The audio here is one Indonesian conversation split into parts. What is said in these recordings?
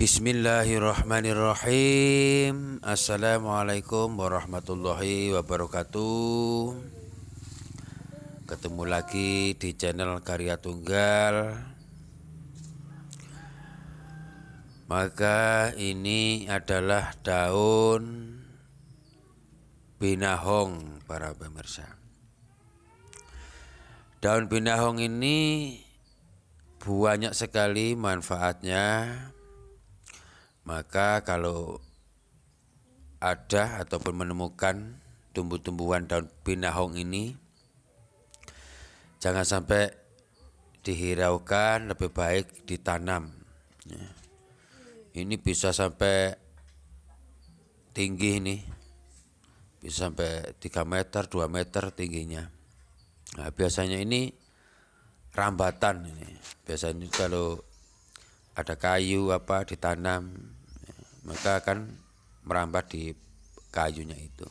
Bismillahirrahmanirrahim. Assalamualaikum warahmatullahi wabarakatuh. Ketemu lagi di channel Karya Tunggal. Maka ini adalah daun binahong para pemirsa. Daun binahong ini banyak sekali manfaatnya. Maka kalau ada ataupun menemukan tumbuh-tumbuhan daun binahong ini, jangan sampai dihiraukan, lebih baik ditanam. Ini bisa sampai tinggi ini, bisa sampai 3 meter, 2 meter tingginya. Nah, biasanya ini rambatan ini. Biasanya kalau ada kayu apa ditanam, maka akan merambat di kayunya itu,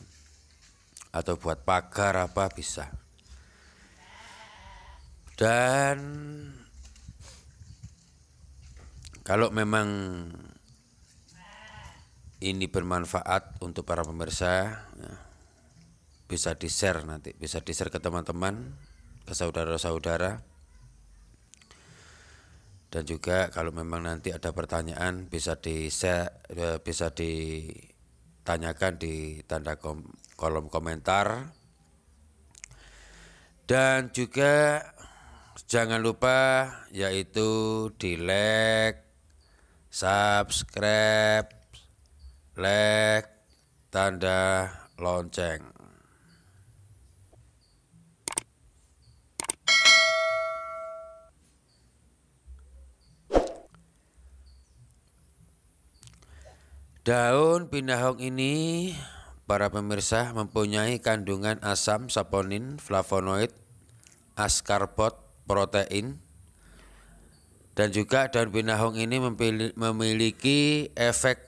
atau buat pagar apa bisa. Dan kalau memang ini bermanfaat untuk para pemirsa, bisa di-share nanti, bisa di-share ke teman-teman, ke saudara-saudara. Dan juga kalau memang nanti ada pertanyaan bisa bisa ditanyakan di tanda kolom komentar. Dan juga jangan lupa yaitu di like, subscribe, tanda lonceng. Daun binahong ini para pemirsa mempunyai kandungan asam saponin, flavonoid, askarbot, protein. Dan juga daun binahong ini memiliki efek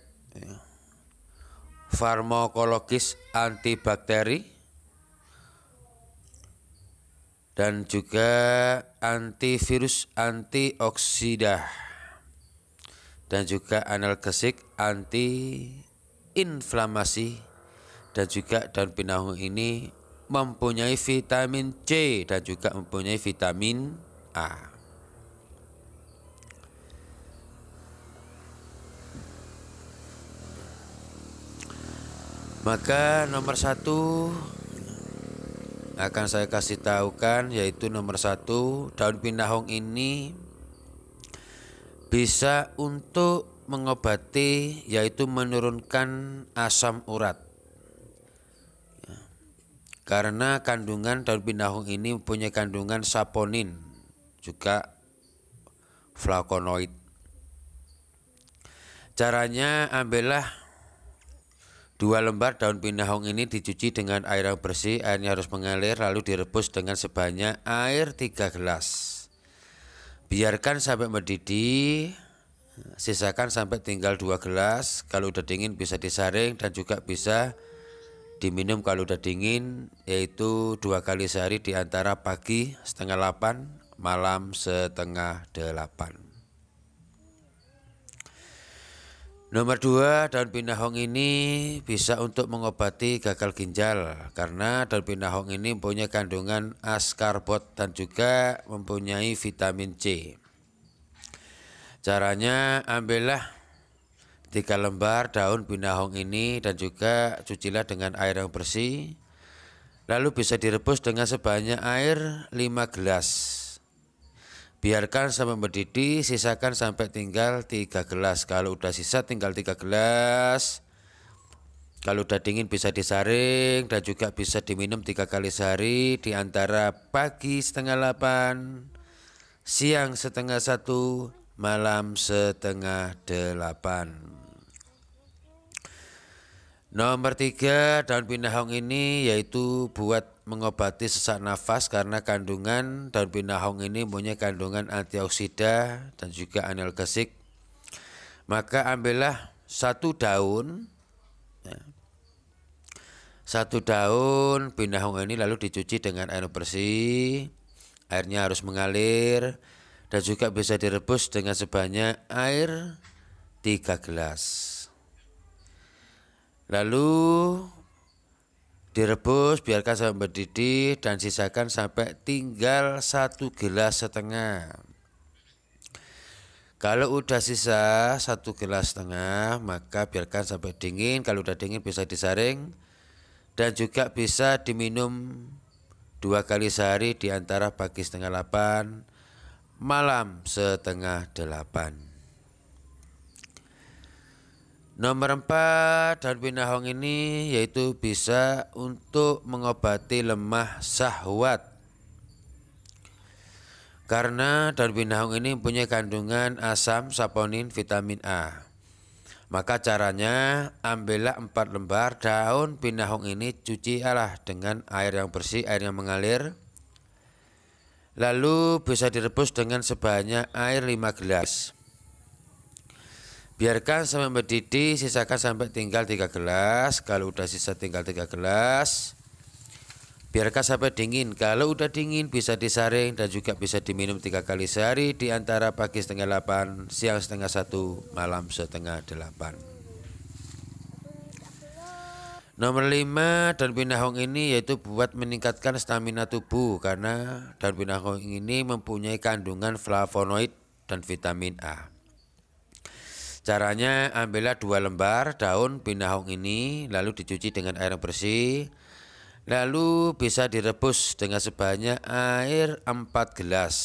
farmakologis antibakteri dan juga antivirus, antioksidan, dan juga analgesik, anti inflamasi. Dan juga daun binahong ini mempunyai vitamin C dan juga mempunyai vitamin A. Maka nomor 1 akan saya kasih tahukan, yaitu nomor 1, daun binahong ini bisa untuk mengobati, yaitu menurunkan asam urat. Karena kandungan daun binahong ini mempunyai kandungan saponin, juga flavonoid. Caranya, ambillah 2 lembar daun binahong ini dicuci dengan air yang bersih, airnya harus mengalir, lalu direbus dengan sebanyak air 3 gelas. Biarkan sampai mendidih, sisakan sampai tinggal 2 gelas. Kalau udah dingin bisa disaring dan juga bisa diminum kalau udah dingin, yaitu 2 kali sehari di antara pagi setengah 8, malam setengah 8. Nomor 2, daun binahong ini bisa untuk mengobati gagal ginjal, karena daun binahong ini mempunyai kandungan askarbot dan juga mempunyai vitamin C. Caranya, ambillah 3 lembar daun binahong ini dan juga cucilah dengan air yang bersih, lalu bisa direbus dengan sebanyak air 5 gelas. Biarkan sampai mendidih, sisakan sampai tinggal 3 gelas. Kalau udah sisa tinggal 3 gelas. Kalau udah dingin bisa disaring dan juga bisa diminum 3 kali sehari di antara pagi setengah 8, siang setengah 1, malam setengah 8. Nomor 3, daun binahong ini yaitu buat mengobati sesak nafas, karena kandungan daun binahong ini mempunyai kandungan antioksidan dan juga analgesik. Maka ambillah 1 daun, 1 daun binahong ini lalu dicuci dengan air bersih, airnya harus mengalir dan juga bisa direbus dengan sebanyak air 3 gelas. Lalu direbus, biarkan sampai mendidih dan sisakan sampai tinggal 1,5 gelas. Kalau udah sisa 1,5 gelas, maka biarkan sampai dingin. Kalau udah dingin bisa disaring dan juga bisa diminum 2 kali sehari di antara pagi 7:30, malam 7:30. Nomor 4, daun pinahong ini yaitu bisa untuk mengobati lemah syahwat. Karena daun pinahong ini mempunyai kandungan asam, saponin, vitamin A. Maka caranya ambillah 4 lembar daun pinahong ini, cucilah dengan air yang bersih, air yang mengalir. Lalu bisa direbus dengan sebanyak air 5 gelas. Biarkan sampai mendidih, sisakan sampai tinggal 3 gelas. Kalau udah sisa tinggal 3 gelas, biarkan sampai dingin. Kalau udah dingin bisa disaring dan juga bisa diminum 3 kali sehari di antara pagi 7:30, siang 7:30, malam 7:30. Nomor 5, daun pinahong ini yaitu buat meningkatkan stamina tubuh, karena daun pinahong ini mempunyai kandungan flavonoid dan vitamin A. Caranya ambillah 2 lembar daun pinahong ini, lalu dicuci dengan air yang bersih. Lalu bisa direbus dengan sebanyak air 4 gelas.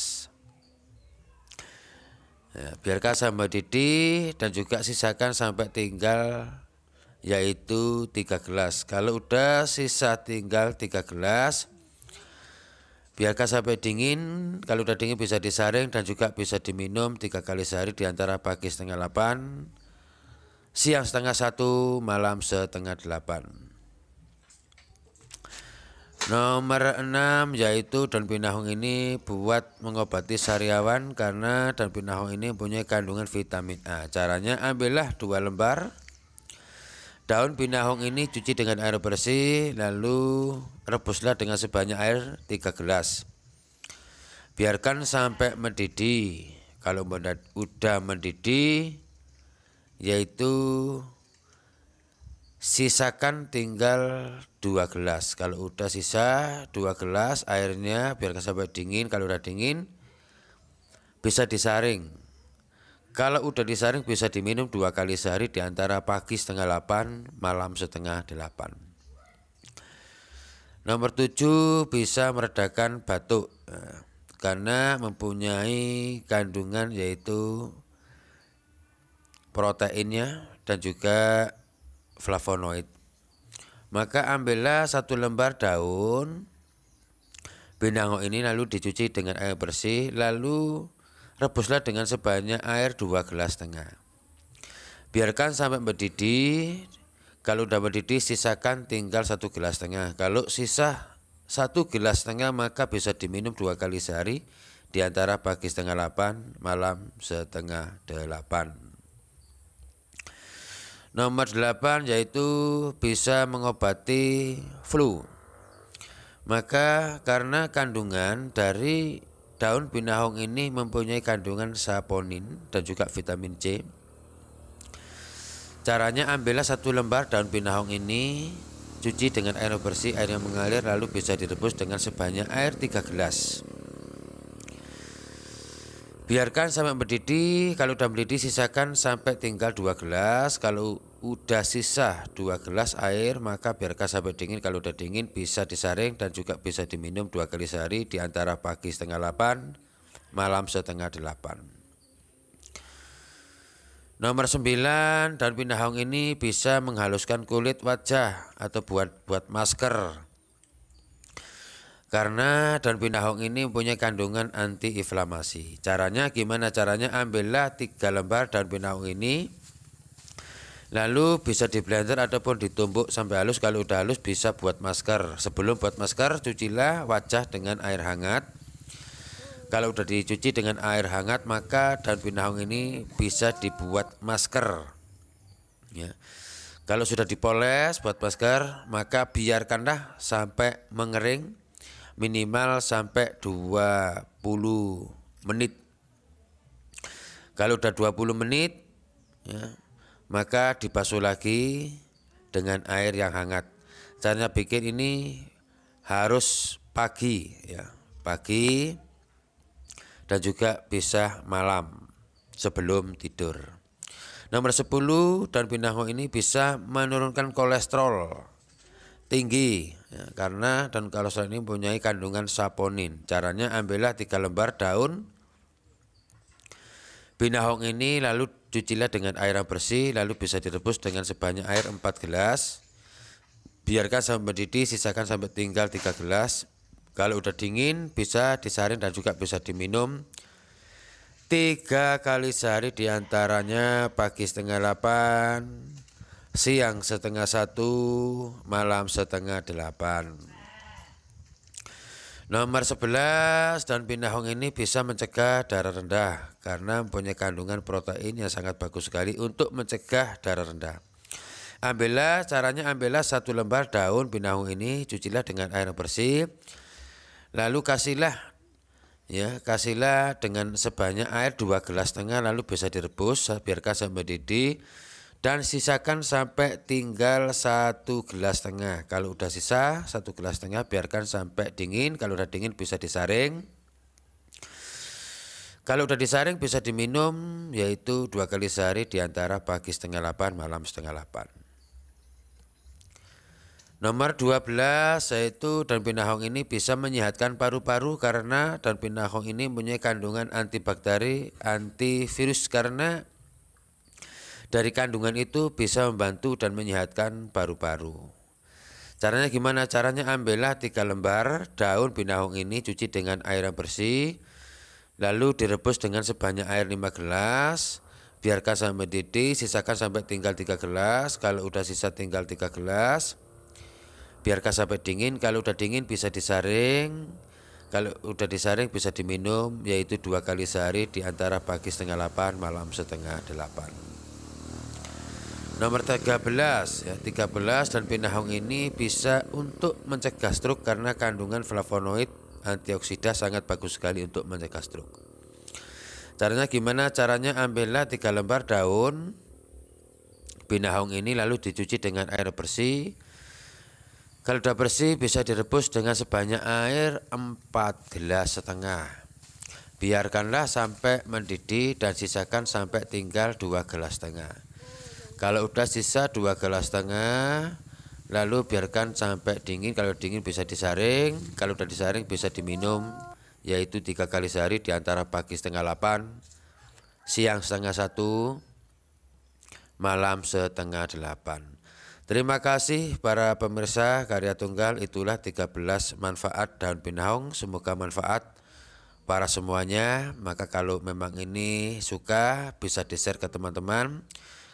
Biarkan sampai mendidih dan juga sisakan sampai tinggal yaitu 3 gelas. Kalau udah sisa tinggal 3 gelas, biarkan sampai dingin. Kalau udah dingin bisa disaring dan juga bisa diminum 3 kali sehari di antara pagi 7:30, siang 7:30, malam 7:30. Nomor 6 yaitu daun pinahong ini buat mengobati sariawan, karena daun pinahong ini mempunyai kandungan vitamin A. Caranya ambillah 2 lembar daun pinahong ini, cuci dengan air bersih, lalu rebuslah dengan sebanyak air 3 gelas. Biarkan sampai mendidih. Kalau udah mendidih, yaitu sisakan tinggal 2 gelas. Kalau udah sisa 2 gelas airnya, biarkan sampai dingin. Kalau udah dingin bisa disaring. Kalau udah disaring bisa diminum 2 kali sehari di antara pagi 7:30, malam 7:30. Nomor 7, bisa meredakan batuk, karena mempunyai kandungan yaitu proteinnya dan juga flavonoid. Maka ambillah 1 lembar daun pinahong ini, lalu dicuci dengan air bersih, lalu rebuslah dengan sebanyak air 2,5 gelas. Biarkan sampai mendidih. Kalau udah mendidih sisakan tinggal 1,5 gelas. Kalau sisa 1,5 gelas, maka bisa diminum 2 kali sehari di antara pagi 7:30, malam 7:30. Nomor 8 yaitu bisa mengobati flu. Maka karena kandungan dari daun pinahong ini mempunyai kandungan saponin dan juga vitamin C. Caranya ambillah 1 lembar daun pinahong ini, cuci dengan air bersih, air yang mengalir, lalu bisa direbus dengan sebanyak air 3 gelas. Biarkan sampai mendidih. Kalau udah mendidih sisakan sampai tinggal 2 gelas. Kalau udah sisa 2 gelas air, maka biarkan sampai dingin. Kalau udah dingin bisa disaring dan juga bisa diminum 2 kali sehari di antara pagi 7:30, malam 7:30. Nomor 9, daun pinahong ini bisa menghaluskan kulit wajah atau buat masker. Karena daun pinahong ini mempunyai kandungan antiinflamasi. Caranya gimana? Caranya ambillah 3 lembar daun pinahong ini, lalu bisa di blender ataupun ditumbuk sampai halus. Kalau udah halus bisa buat masker. Sebelum buat masker, cucilah wajah dengan air hangat. Kalau udah dicuci dengan air hangat, maka daun pinahong ini bisa dibuat masker. Ya. Kalau sudah dipoles buat masker, maka biarkanlah sampai mengering, minimal sampai 20 menit. Kalau udah 20 menit, ya, maka dibasuh lagi dengan air yang hangat. Caranya bikin ini harus pagi ya, pagi dan juga bisa malam sebelum tidur. Nomor 10, daun pinahong ini bisa menurunkan kolesterol tinggi ya, karena daun kolesterol ini mempunyai kandungan saponin. Caranya ambillah 3 lembar daun pinahong ini, lalu cucilah dengan air yang bersih, lalu bisa direbus dengan sebanyak air 4 gelas. Biarkan sampai mendidih, sisakan sampai tinggal 3 gelas. Kalau udah dingin bisa disaring dan juga bisa diminum 3 kali sehari, diantaranya pagi setengah 8, siang setengah 1, malam setengah 8. Nomor 11, daun pinahong ini bisa mencegah darah rendah karena mempunyai kandungan protein yang sangat bagus sekali untuk mencegah darah rendah. Caranya ambillah 1 lembar daun pinahong ini, cucilah dengan air bersih, lalu kasihlah dengan sebanyak air 2,5 gelas, lalu bisa direbus, biarkan sampai mendidih dan sisakan sampai tinggal 1,5 gelas. Kalau udah sisa 1,5 gelas, biarkan sampai dingin. Kalau udah dingin bisa disaring. Kalau udah disaring bisa diminum, yaitu 2 kali sehari, diantara pagi setengah 8, malam setengah 8. Nomor 12, yaitu daun pinahong ini bisa menyehatkan paru-paru karena daun pinahong ini mempunyai kandungan antibakteri, antivirus, karena dari kandungan itu bisa membantu dan menyehatkan paru-paru. Caranya gimana? Caranya ambillah 3 lembar daun pinahong ini, cuci dengan air yang bersih, lalu direbus dengan sebanyak air 5 gelas, biarkan sampai mendidih, sisakan sampai tinggal 3 gelas. Kalau udah sisa tinggal 3 gelas, biarkan sampai dingin. Kalau udah dingin bisa disaring. Kalau udah disaring bisa diminum, yaitu 2 kali sehari, diantara pagi setengah 8, malam setengah 8. Nomor 13 ya, 13, dan pinahong ini bisa untuk mencegah stroke karena kandungan flavonoid antioksida sangat bagus sekali untuk mencegah stroke. Caranya gimana? Caranya ambillah 3 lembar daun pinahong ini, lalu dicuci dengan air bersih. Kalau sudah bersih bisa direbus dengan sebanyak air 4,5 gelas. Biarkanlah sampai mendidih dan sisakan sampai tinggal 2,5 gelas. Kalau udah sisa 2,5 gelas, lalu biarkan sampai dingin. Kalau dingin bisa disaring. Kalau udah disaring bisa diminum, yaitu 3 kali sehari, diantara pagi setengah 8, siang setengah 1, malam setengah 8. Terima kasih para pemirsa Karya Tunggal. Itulah 13 manfaat daun pinahong. Semoga manfaat para semuanya. Maka kalau memang ini suka, bisa di-share ke teman-teman.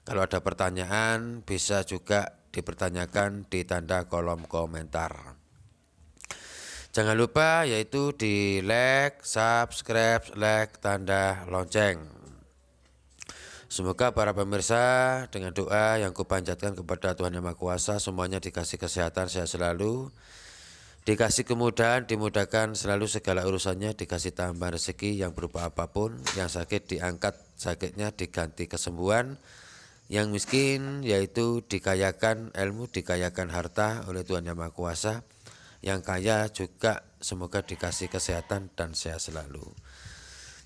Kalau ada pertanyaan bisa juga dipertanyakan di tanda kolom komentar. Jangan lupa yaitu di like, subscribe, tanda lonceng. Semoga para pemirsa dengan doa yang kupanjatkan kepada Tuhan Yang Maha Kuasa, semuanya dikasih kesehatan, sehat selalu, dikasih kemudahan, dimudahkan selalu segala urusannya, dikasih tambahan rezeki yang berupa apapun, yang sakit diangkat sakitnya, diganti kesembuhan, yang miskin yaitu dikayakan ilmu, dikayakan harta oleh Tuhan Yang Maha Kuasa, yang kaya juga semoga dikasih kesehatan dan sehat selalu.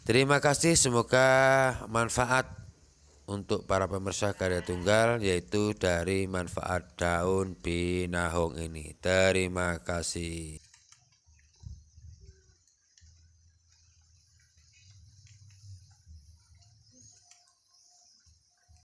Terima kasih, semoga manfaat untuk para pemirsa Karya Tunggal, yaitu dari manfaat daun pinahong ini. Terima kasih.